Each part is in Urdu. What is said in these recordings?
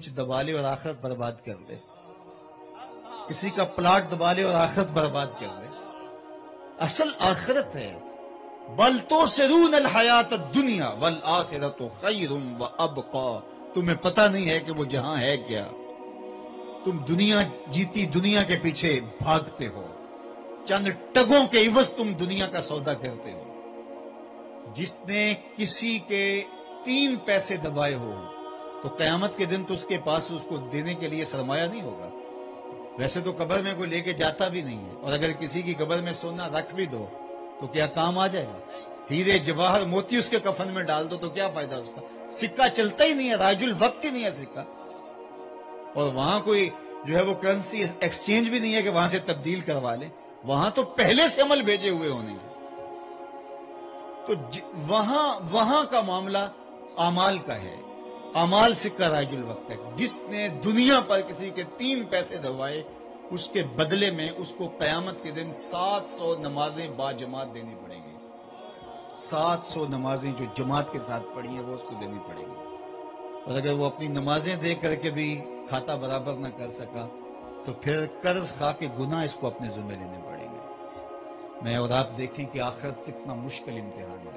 دبا لے اور آخرت برباد کر لے، کسی کا پلاٹ دبا لے اور آخرت برباد کر لے۔ اصل آخرت ہے بل تؤثرون الحیات الدنیا والآخرۃ خیر وابقی۔ تمہیں پتہ نہیں ہے کہ وہ جہاں ہے کیا، تم دنیا جیتی دنیا کے پیچھے بھاگتے ہو، چند ٹگوں کے عوض تم دنیا کا سودا کرتے ہو۔ جس نے کسی کے 3 پیسے دبائے ہو تو قیامت کے دن تو اس کے پاس اس کو دینے کے لیے سرمایہ نہیں ہوگا۔ ویسے تو قبر میں کوئی لے کے جاتا بھی نہیں ہے، اور اگر کسی کی قبر میں سونا رکھ بھی دو تو کیا کام آ جائے گا؟ ہیرے جواہر موتی اس کے کفن میں ڈال دو تو کیا فائدہ اس کا؟ سکہ چلتا ہی نہیں ہے، راج الوقت ہی نہیں ہے سکہ، اور وہاں کوئی جو ہے وہ کرنسی ایکسچینج بھی نہیں ہے کہ وہاں سے تبدیل کروا لیں، وہاں تو پہلے سے عمل بھیجے ہوئے ہونے ہیں۔ تو وہاں کا معاملہ اعمال کا ہے، اعمال سکہ راج الوقت ہے۔ جس نے دنیا پر کسی کے 3 پیسے دبائے اس کے بدلے میں اس کو قیامت کے دن 700 نمازیں با جماعت دینی پڑیں گی۔ 700 نمازیں جو جماعت کے ساتھ پڑھی ہیں وہ اس کو دینی پڑیں گی، اور اگر وہ اپنی نمازیں دے کر کے بھی کھاتا برابر نہ کر سکا تو پھر قرض کھا کے گناہ اس کو اپنے ذمہ لینے پڑیں گے۔ میں اور آپ دیکھیں کہ آخرت کتنا مشکل امتحان ہے،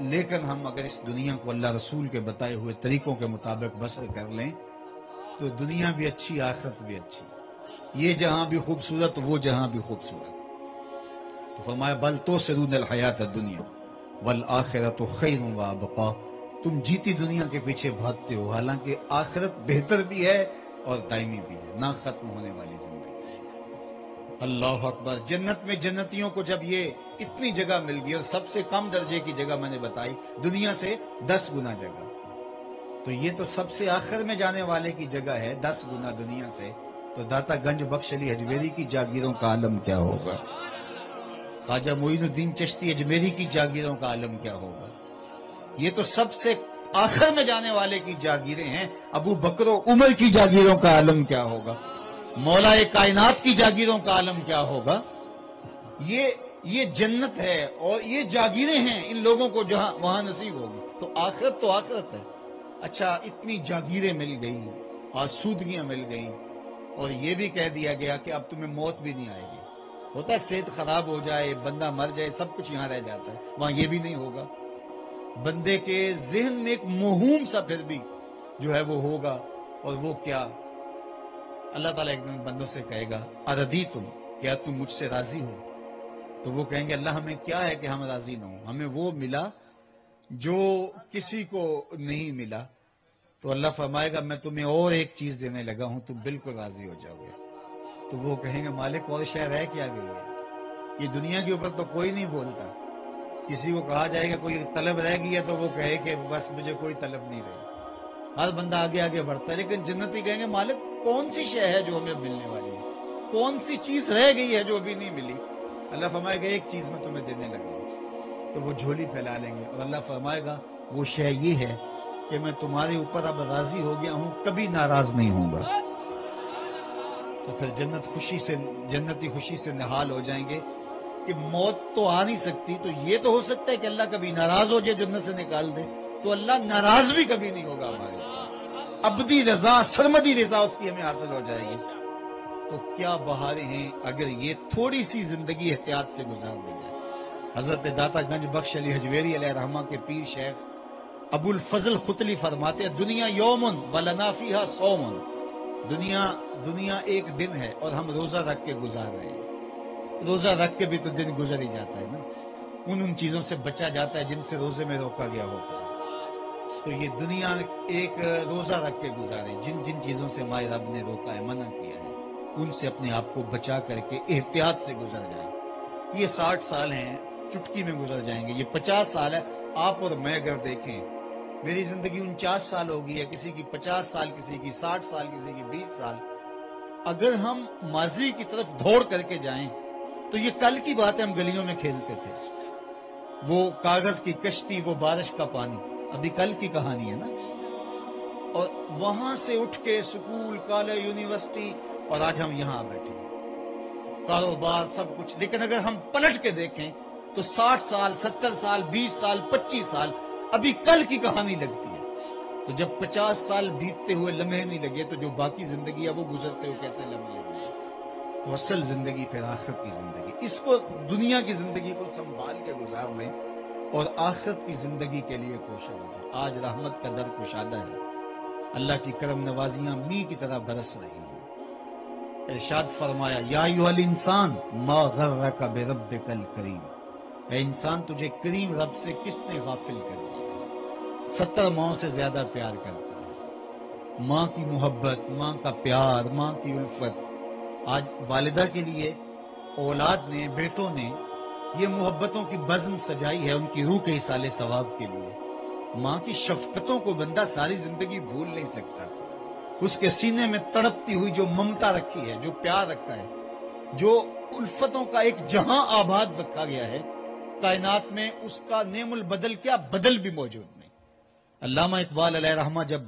لیکن ہم اگر اس دنیا کو اللہ رسول کے بتائے ہوئے طریقوں کے مطابق بسر کر لیں تو دنیا بھی اچھی، آخرت بھی اچھی، یہ جہاں بھی خوبصورت وہ جہاں بھی خوبصورت۔ تو فرمایا بل تؤثرون الحیات الدنیا والآخرۃ خیر وابقی، تم جیتی دنیا کے پیچھے بھاگتے ہو، حالانکہ آخرت بہتر بھی ہے اور دائمی بھی ہے، نہ ختم ہونے والی زندگی ہے۔ اللہ اکبر۔ جنت میں جنتیوں کو جب یہ اتنی جگہ مل گئی، اور سب سے کم درجے کی جگہ میں نے بتائی، دنیا سے 10 گنا جگہ، تو یہ تو سب سے آخر میں جانے والے کی جگہ ہے، 10 گنا دنیا سے، تو داتا گنج بخش علی اجمیری کی جاگیروں کا عالم کیا ہوگا؟ خواجہ معین الدین چشتی اجمیری کی جاگیروں کا عالم کیا ہوگا؟ یہ تو سب سے آخر میں جانے والے کی جاگیریں ہیں، ابو بکر و عمر کی جاگیروں کا عالم کیا ہوگا؟ مولا کائنات کی جاگیروں کا عالم کیا ہوگا؟ یہ جنت ہے اور یہ جاگیریں ہیں ان لوگوں کو جہاں وہاں نصیب ہوگی۔ تو آخرت ہے۔ اچھا، اتنی جاگیریں مل گئی، آسودگیاں مل گئی، اور یہ بھی کہہ دیا گیا کہ اب تمہیں موت بھی نہیں آئے گی۔ ہوتا ہے صحت خراب ہو جائے، بندہ مر جائے، سب کچھ یہاں رہ جاتا ہے، وہاں یہ بھی نہیں ہوگا۔ بندے کے ذہن میں ایک موہوم سا پھر بھی جو ہے وہ ہوگا، اور وہ کیا؟ اللہ تعالیٰ ایک دن بندوں سے کہے گا اردیتم، کیا تم مجھ سے راضی ہو؟ تو وہ کہیں گے اللہ ہمیں کیا ہے کہ ہم راضی نہ ہوں، ہمیں وہ ملا جو کسی کو نہیں ملا۔ تو اللہ فرمائے گا میں تمہیں اور ایک چیز دینے لگا ہوں، تم بالکل راضی ہو جاؤ گے۔ تو وہ کہیں گے مالک اور شے رہ کیا گئی ہے؟ یہ دنیا کے اوپر تو کوئی نہیں بولتا، کسی کو کہا جائے گا کوئی طلب رہ گئی ہے تو وہ کہے کہ بس مجھے کوئی طلب نہیں رہی، ہر بندہ آگے آگے بڑھتا ہے۔ لیکن جنتی کہیں گے مالک کون سی شے ہے جو ہمیں ملنے والی ہے، کون سی چیز رہ گئی ہے جو ابھی نہیں ملی؟ اللہ فرمائے گا ایک چیز میں تمہیں دینے لگا ہوں، تو وہ جھولی پھیلا لیں گے، اور اللہ فرمائے گا وہ شے یہ ہے کہ میں تمہارے اوپر اب راضی ہو گیا ہوں، کبھی ناراض نہیں ہوں گا۔ تو پھر جنتی خوشی سے نہال ہو جائیں گے کہ موت تو آ نہیں سکتی، تو یہ تو ہو سکتا ہے کہ اللہ کبھی ناراض ہو جائے جنت سے نکال دے، تو اللہ ناراض بھی کبھی نہیں ہوگا ہمارے، ابدی رضا سرمدی رضا اس کی ہمیں حاصل ہو جائے گی۔ تو کیا بہاریں ہیں اگر یہ تھوڑی سی زندگی احتیاط سے گزار دی جائے۔ حضرت داتا گنج بخش علی حجویری علیہ رحمہ کے پیر شیخ ابو الفضل ختلی فرماتے ہیں دنیا یومن ولنا فیہا صومن، دنیا ایک دن ہے اور ہم روزہ رکھ کے گزار رہے ہیں۔ روزہ رکھ کے بھی تو دن گزر ہی جاتا ہے نا، ان چیزوں سے بچا جاتا ہے جن سے روزے میں روکا گیا ہوتا ہے۔ تو یہ دنیا ایک روزہ رکھ کے گزارے، جن چیزوں سے مائے رب نے روکا ہے، منع کیا ہے، ان سے اپنے آپ کو بچا کر کے احتیاط سے گزر جائیں۔ یہ 60 سال ہیں، چٹکی میں گزر جائیں گے۔ یہ 50 سال ہے۔ آپ اور میں اگر دیکھیں، میری زندگی 49 سال ہو گئی ہے، کسی کی 50 سال، کسی کی 60 سال، کسی کی 20 سال۔ اگر ہم ماضی کی طرف دوڑ کر کے جائیں تو یہ کل کی بات ہے، ہم گلیوں میں کھیلتے تھے، وہ کاغذ کی کشتی، وہ بارش کا پانی، ابھی کل کی کہانی ہے نا۔ اور وہاں سے اٹھ کے سکول، کالج، یونیورسٹی، اور آج ہم یہاں بیٹھے ہیں، کاروبار، سب کچھ۔ لیکن اگر ہم پلٹ کے دیکھیں تو 60 سال، 70 سال، 20 سال، 25 سال ابھی کل کی کہانی لگتی ہے۔ تو جب 50 سال بیتتے ہوئے لمحے نہیں لگے تو جو باقی زندگی ہے وہ گزرتے ہوئے کیسے لمحے لگے؟ تو اصل زندگی پھر آخرت کی زندگی. اس کو دنیا کی زندگی کو سنبھال کے گزار لیں اور آخرت کی زندگی کے لیے کوشش کریں. آج رحمت کا در کشادہ ہے، اللہ کی کرم نوازیاں می کی طرح برس رہی ہیں. ارشاد فرمایا یا ایھا الانسان ما غرک بربک الکریم، اے انسان تجھے کریم رب سے کس نے غافل کر دیا؟ 70 ماؤں سے زیادہ پیار کرتا ہے. ماں کی محبت، ماں کا پیار، ماں کی الفت. آج والدہ کے لیے اولاد نے، بیٹوں نے یہ محبتوں کی بزم سجائی ہے ان کی روح کے اصالے ثواب کے لیے. ماں کی شفقتوں کو بندہ ساری زندگی بھول نہیں سکتا. اس کے سینے میں تڑپتی ہوئی جو ممتا رکھی ہے، جو پیار رکھا ہے، جو الفتوں کا ایک جہاں آباد رکھا گیا ہے کائنات میں، اس کا نعم البدل کیا بدل بھی موجود نہیں. علامہ اقبال علیہ رحمہ جب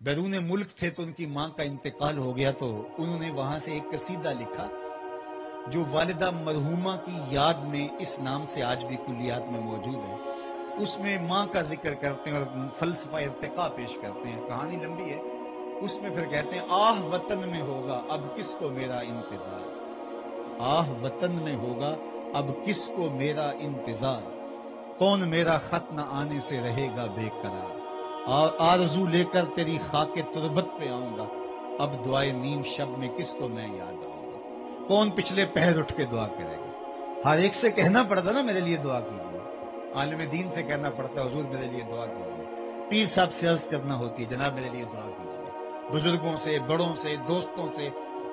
بیرون ملک تھے تو ان کی ماں کا انتقال ہو گیا تو انہوں نے وہاں سے ایک قصیدہ لکھا جو والدہ مرحومہ کی یاد میں اس نام سے آج بھی کلیات میں موجود ہے. اس میں ماں کا ذکر کرتے ہیں اور فلسفہ ارتقاء پیش کرتے ہیں. کہانی لمبی ہے. اس میں پھر کہتے ہیں آہ وطن میں ہوگا اب کس کو میرا انتظار، آہ وطن میں ہوگا اب کس کو میرا انتظار، کون میرا خط نہ آنے سے رہے گا بے قرار، اور آرزو لے کر تیری خاک تربت پہ آؤں گا، اب دعائے نیم شب میں کس کو میں یاد آؤں گا، کون پچھلے پہر اٹھ کے دعا کرے گا. ہر ایک سے کہنا پڑتا نا میرے لیے دعا کیجیے. عالم دین سے کہنا پڑتا حضور میرے لیے دعا کیجیے. پیر صاحب سے عرض کرنا ہوتی ہے جناب میرے لیے دعا کیجیے. بزرگوں سے، بڑوں سے، دوستوں سے،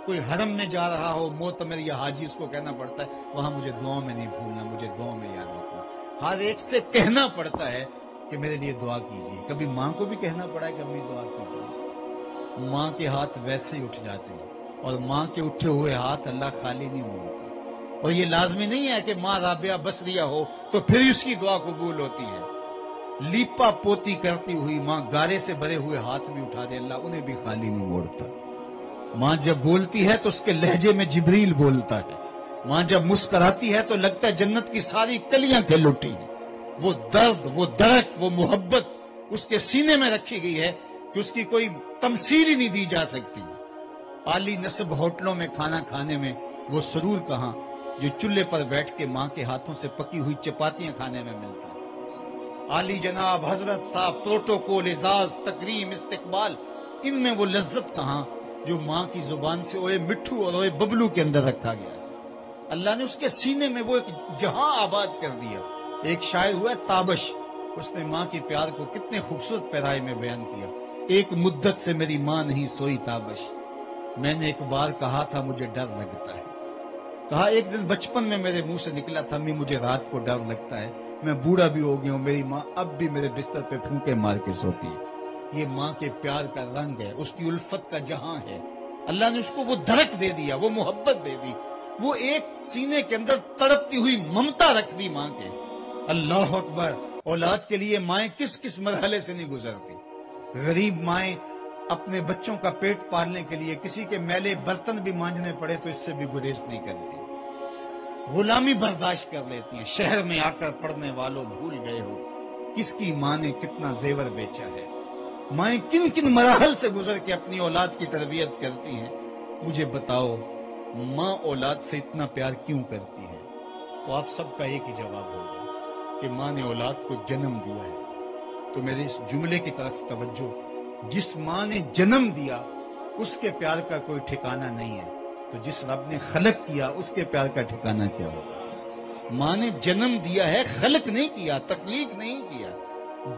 کوئی حرم میں جا رہا ہو معتمر یا حاجی، اس کو کہنا پڑتا ہے وہاں مجھے دعاؤں میں نہیں بھولنا، مجھے دعاؤں میں یاد رکھنا. ہر ایک سے کہنا پڑتا ہے کہ میرے لیے دعا کیجیے. کبھی ماں کو بھی کہنا پڑا ہے کہ امی دعا کیجیے. ماں کے ہاتھ ویسے ہی اٹھ جاتے ہیں اور ماں کے اٹھے ہوئے ہاتھ اللہ خالی نہیں موڑتا. اور یہ لازمی نہیں ہے کہ ماں رابعہ بصریہ ہو تو پھر اس کی دعا قبول ہوتی ہے. لیپا پوتی کرتی ہوئی ماں گارے سے بھرے ہوئے ہاتھ بھی اٹھا دے اللہ انہیں بھی خالی نہیں موڑتا. ماں جب بولتی ہے تو اس کے لہجے میں جبریل بولتا ہے. ماں جب مسکراتی ہے تو لگتا ہے جنت کی ساری کلیاں کھل اٹھی ہیں. وہ درد، وہ درک، وہ محبت اس کے سینے میں رکھی گئی ہے کہ اس کی کوئی تمثیل ہی نہیں دی جا سکتی. عالی نصب ہوٹلوں میں کھانا کھانے میں وہ سرور کہاں جو چولہے پر بیٹھ کے ماں کے ہاتھوں سے پکی ہوئی چپاتیاں کھانے میں ملتا ہے. عالی جناب حضرت صاحب پروٹوکول، اعزاز، تکریم، استقبال، ان میں وہ لذت کہاں جو ماں کی زبان سے اوئے مٹھو اور اوئے ببلو کے اندر رکھا گیا ہے. اللہ نے اس کے سینے میں وہ ایک جہاں آباد کر دیا. ایک شاعر ہوا ہے تابش، اس نے ماں کے پیار کو کتنے خوبصورت پیرائے میں بیان کیا. ایک مدت سے میری ماں نہیں سوئی تابش، میں نے ایک بار کہا تھا مجھے ڈر لگتا ہے. کہا ایک دن بچپن میں میرے منہ سے نکلا تھا امی مجھے رات کو ڈر لگتا ہے، میں بوڑھا بھی ہو گیا ہوں، میری ماں اب بھی میرے بستر پہ پھونکے مار کے سوتی ہے. یہ ماں کے پیار کا رنگ ہے، اس کی الفت کا جہاں ہے. اللہ نے اس کو وہ دھڑک دے دیا، وہ محبت دے دی، وہ ایک سینے کے اندر تڑپتی ہوئی ممتا رکھ دی ماں کے. اللہ اکبر. اولاد کے لیے مائیں کس کس مرحلے سے نہیں گزرتی. غریب مائیں اپنے بچوں کا پیٹ پالنے کے لیے کسی کے میلے برتن بھی مانجنے پڑے تو اس سے بھی گریز نہیں کرتی. غلامی برداشت کر لیتی ہیں. شہر میں آ کر پڑھنے والوں بھول گئے ہو کس کی ماں نے کتنا زیور بیچا ہے. مائیں کن کن مراحل سے گزر کے اپنی اولاد کی تربیت کرتی ہیں. مجھے بتاؤ ماں اولاد سے اتنا پیار کیوں کرتی ہے؟ تو آپ سب کا ایک ہی جواب ہوگا کہ ماں نے اولاد کو جنم دیا ہے. تو میرے اس جملے کی طرف توجہ، جس ماں نے جنم دیا اس کے پیار کا کوئی ٹھکانہ نہیں ہے، تو جس رب نے خلق کیا اس کے پیار کا ٹھکانہ کیا ہوگا؟ ماں نے جنم دیا ہے، خلق نہیں کیا، تخلیق نہیں کیا.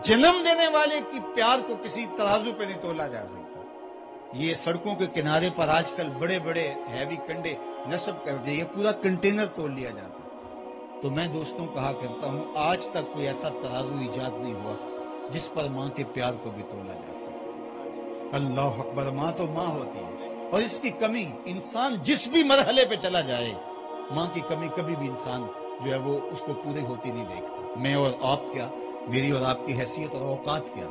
جنم دینے والے کی پیار کو کسی ترازو پہ نہیں تولا جا سکتا. یہ سڑکوں کے کنارے پر آج کل بڑے بڑے ہیوی کنڈے نصب کر دیے، یہ پورا کنٹینر تول لیا جاتا. تو میں دوستوں کہا کرتا ہوں آج تک کوئی ایسا ترازو ایجاد نہیں ہوا جس پر ماں کے پیار کو بھی تولا جا سکے. اللہ اکبر. ماں تو ماں ہوتی ہے اور اس کی کمی انسان جس بھی مرحلے پہ چلا جائے ماں کی کمی کبھی بھی انسان جو ہے وہ اس کو پوری ہوتی نہیں دیکھتا. میں اور آپ کیا، میری اور آپ کی حیثیت اور اوقات کیا،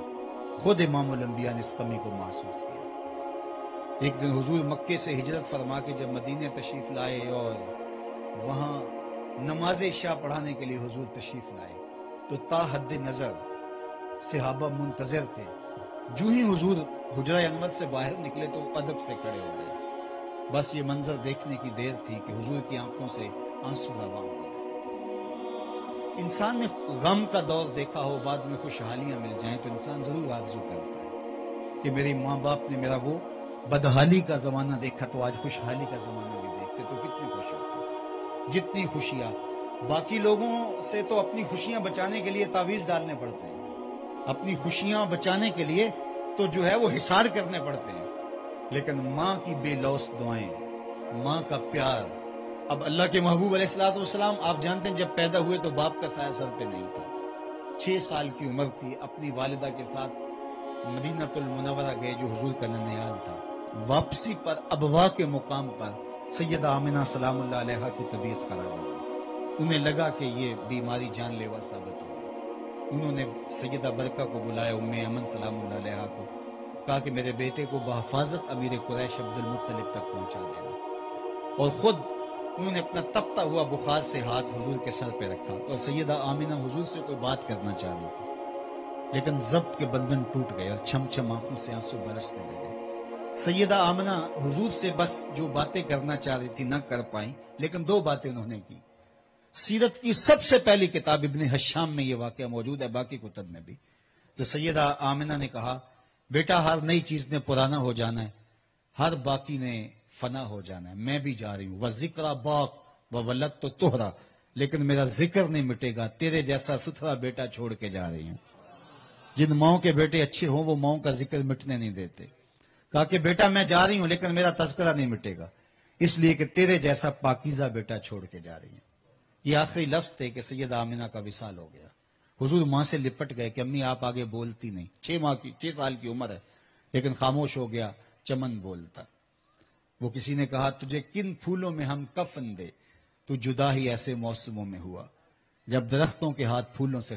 خود امام الانبیاء نے اس کمی کو محسوس کیا. ایک دن حضور مکے سے ہجرت فرما کے جب مدینے تشریف لائے اور وہاں نماز عشاء پڑھانے کے لیے حضور تشریف لائے تو تا حد نظر صحابہ منتظر تھے جو ہی حضور حجرہ انور سے باہر نکلے تو ادب سے کھڑے ہو گئے. بس یہ منظر دیکھنے کی دیر تھی کہ حضور کی آنکھوں سے آنسو رواں ہو گئے. انسان نے غم کا دور دیکھا ہو، بعد میں خوشحالیاں مل جائیں تو انسان ضرور آرزو کرتا ہے کہ میرے ماں باپ نے میرا وہ بدحالی کا زمانہ دیکھا تو آج خوشحالی کا زمانہ بھی دیکھتے تو کتنے خوش ہوتے. جتنی خوشیاں باقی لوگوں سے تو اپنی خوشیاں بچانے کے لیے تعویذ ڈالنے پڑتے ہیں، اپنی خوشیاں بچانے کے لیے تو جو ہے وہ حصار کرنے پڑتے ہیں، لیکن ماں کی بے لوث دعائیں، ماں کا پیار. اب اللہ کے محبوب علیہ الصلوۃ والسلام آپ جانتے ہیں جب پیدا ہوئے تو باپ کا سایہ سر پہ نہیں تھا. 6 سال کی عمر تھی، اپنی والدہ کے ساتھ مدینہ المنورہ گئے جو حضور کا ننیال تھا. واپسی پر ابوا کے مقام پر سیدہ آمنہ سلام اللہ علیہا کی طبیعت خراب ہو گئی. انہیں لگا کہ یہ بیماری جان لیوا ثابت ہوگی. انہوں نے سیدہ برکہ کو بلایا، ام امن سلام اللہ علیہا کو، کہا کہ میرے بیٹے کو بحفاظت امیر قریش عبد المطلب تک پہنچا دینا. اور خود انہوں نے اپنا تپتا ہوا بخار سے ہاتھ حضور کے سر پہ رکھا. اور سیدہ آمنہ حضور سے کوئی بات کرنا چاہ رہی تھی، لیکن ضبط کے بندھن ٹوٹ گئے اور چھم چھم آنکھوں سے آنسو برسنے لگے. سیدہ آمنہ حضور سے بس جو باتیں کرنا چاہ رہی تھی نہ کر پائیں، لیکن 2 باتیں انہوں نے کی. سیرت کی سب سے پہلی کتاب ابن حشام میں یہ واقعہ موجود ہے، باقی کتب میں بھی. تو سیدہ آمنہ نے کہا بیٹا ہر نئی چیز نے پرانا ہو جانا ہے، ہر باقی نے فنا ہو جانا ہے. میں بھی جا رہی ہوں، وَذِكْرَ باق وَوَلَدْتُ تُہْرَا، لیکن میرا ذکر نہیں مٹے گا. تیرے جیسا ستھرا بیٹا چھوڑ کے جا رہی ہوں. جن ماؤں کے بیٹے اچھے ہوں وہ ماؤں کا ذکر مٹنے نہیں دیتے. کہا کہ بیٹا میں جا رہی ہوں لیکن میرا تذکرہ نہیں مٹے گا، اس لیے کہ تیرے جیسا پاکیزہ بیٹا چھوڑ کے جا رہی ہوں. یہ آخری لفظ تھے کہ سیدہ آمنہ کا وصال ہو گیا. حضور ماں سے لپٹ گئے کہ امی آپ آگے بولتی نہیں. 6 سال کی عمر ہے لیکن خاموش ہو گیا. چمن بولتا. وہ کسی نے کہا تجھے کن پھولوں میں ہم کفن دے، تو جدا ہی ایسے موسموں میں ہوا جب درختوں کے ہاتھ پھولوں سے